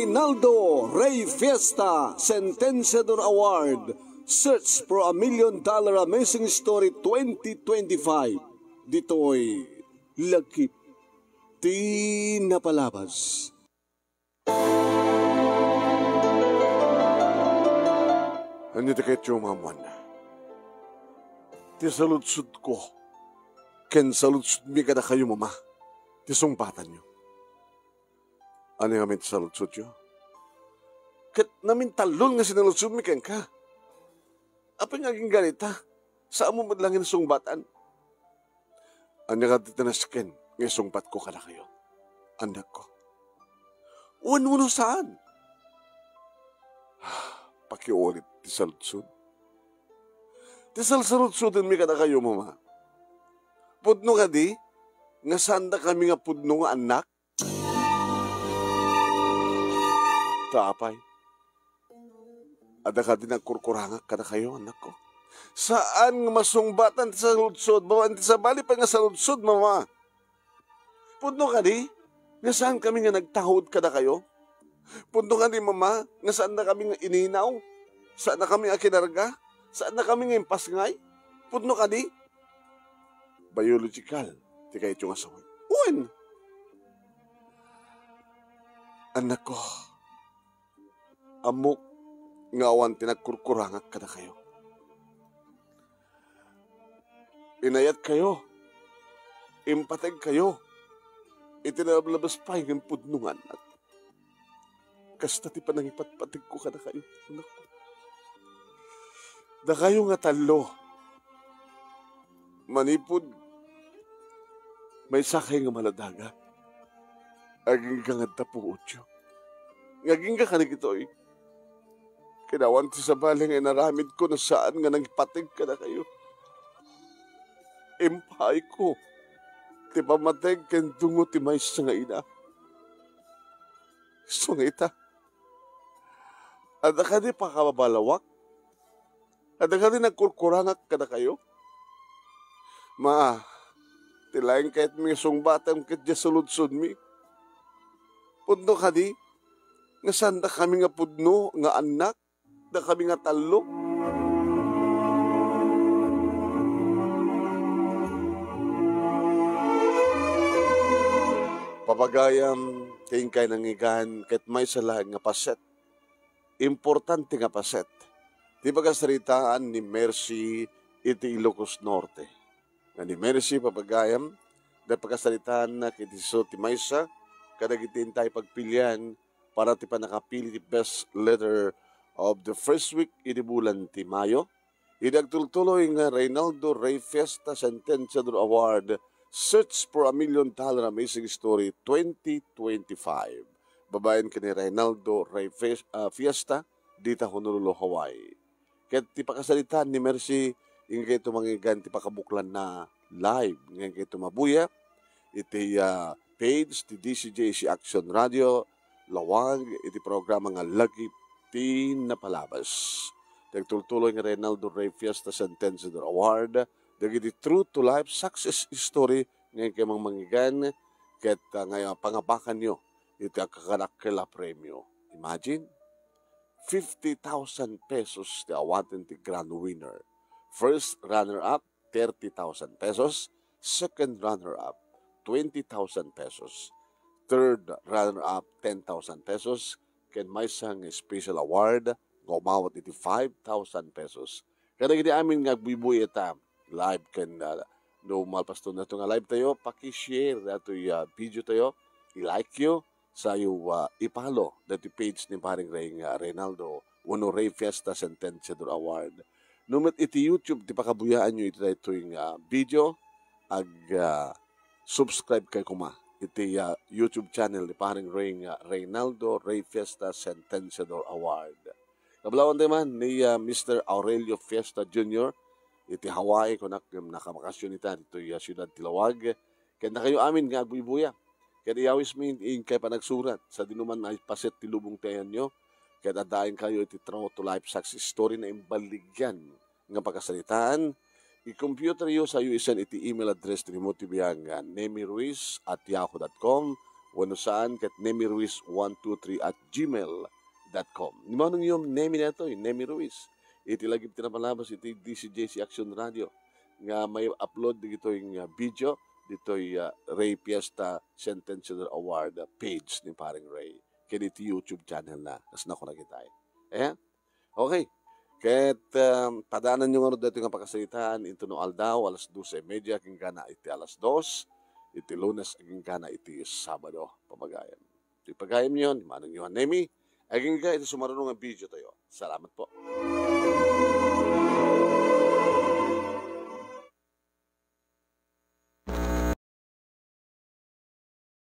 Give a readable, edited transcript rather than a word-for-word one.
Reynaldo Rey Fiesta Sentenciador Award. Search for $1,000,000 Amazing Story 2025. Dito'y Lakip Di Napalabas. Ano di kayo tumaman? Ti saludsud ko. Ken saludsud mi kada kayo mama. Ti sumpatan nyo. Ano yung amin ti saludsud nyo? Kat namin talon nga sinaludsud mi ken ka. Apa nga aging ganita? Saan mo madlangin sungbatan? Ano ka titanasken nga sungpat ko kada kayo? Anak ko. Uwan-uno saan? Pakiulit ti saludsud. Ti saludsudin mi kada kayo mama. Pudno ka di? Nga sanda kami nga pudno nga anak? Taapay. Ada ka din nagkurkurangak kada kayo, anak ko. Saan nga masungbatan ti saludsud? Bawan ti sa bali pa nga saludsud, mama. Pudno ka di? Nga saan kami nga nagtahod kada kayo? Pudno ka di, mama? Nga saan na kami nga ininaw? Saan na kami nga kinarga? Saan na kami nga impasngay? Pudno ka di? Biological. Di kayo yung asawa. Uwan! Anak ko, amok nga awan tinagkurkurangak kada kayo. Inayat kayo. Impateg kayo. Itinablabas pa yung pudnungan at kasta ti panangipatpatig ko kada kayo. Anak ko. Da kayo nga talo. Manipod. May sakay nga maladaga. Aging ka nga tapuot yun. Ngaging ka kanig ito eh. Kinawan ti sa baling ay naramid ko na saan nga nangipatig ka na kayo. Impay ko. Ti pamateg ken tungo ti may nga ina. Sungita. Ada ka di pakababalawak? Ada ka di nagkurkurangak ka na kayo? Ma, tilaing kahit may sungbatang kit dya suludsud mi. Pudno ka di? Nga sanda kami nga pudno, nga anak, da kami nga talo. Papagayam, tingkay nangigan, kahit may salah nga paset. Importante nga paset. Di ba kasaritaan ni Mercy iti Ilocos Norte? Nga ni Mercy, papagayam, dahil pagkasaritaan na kitiso ti Maysa, kadagitin tayo pagpilian para ti panakapili ti best letter of the first week iti bulan ti Mayo. Idagtultuloy nga Reynaldo Rey Fiesta Sentenciador Award, Search for $1,000,000 Amazing Story 2025. Babayan ka ni Reynaldo Rey Fiesta, dita Honolulu, Hawaii. Kaya ti pakasalitan ni Mercy, yung kayo tumangigan ti pakabuklan na live, ngayon kayo tumabuya, iti page ti DCJC Action Radio, lawag, iti programa nga Lagip Di Napalabas. Nagtultuloy nga Reynaldo Rey Fiesta Sentenciador Award, dagiti true to life success story ngayon kayo mangmangigan, ket ngayon pangabakan nyo, iti akakanakila premyo. Imagine, 50,000 pesos ti awaten ti grand winner. First runner-up, 30,000 pesos. Second runner-up, 20,000 pesos. Third runner-up, 10,000 pesos. Ken may isang special award, gumawat iti 5,000 pesos. Kada giti amin nga bibuy ita, live ken no malpasto na ito nga live tayo, pakishare na ito video tayo, i-like nyo, sayo ipalo dati page ni paring Reynaldo Uno Rey Fiesta Sentenciador Award. Numit iti YouTube, di pakabuyaan nyo ito yung video, subscribe kay kuma. Iti YouTube channel ni paring Reynaldo Rey Fiesta Sentenciador Award. Kabalawan naman ni Mr. Aurelio Fiesta Jr. iti Hawaii, kung nakamakasyon ita dito yung Siyudad Tilawag. Kaya na kayo amin nga agbuibuya. Kaya iyawis mi kay panagsurat sa dinuman na paset ti lubong tayan nyo. Kaya dadain kayo iti true to life success story na imbaligyan nga pagkasalitaan. I-computer yo sa isan iti email address ni mo ti biyang nemiruiz@yahoo.com Wano saan kat Nemi Ruiz 123 at gmail.com. Ni mo nung yung Nemi na ito, Nemi Ruiz. Iti lagi pinapalabas, iti DCJC Action Radio. Nga may upload dito yung video, dito yung Ray Fiesta Centennial Award page ni paring Ray. Kaya dito YouTube channel na. Kas na ko nakita. Okay. Kahit padaanan nyo nga dito nga pagkasalitaan, ito no aldaw, alas 12:30, king kana iti alas 2, iti lunes, king kana iti Sabado, pamagayan. Iti pagayam nyo, manang nyo Nemi, aging ka, iti sumarunong ang video tayo. Salamat po.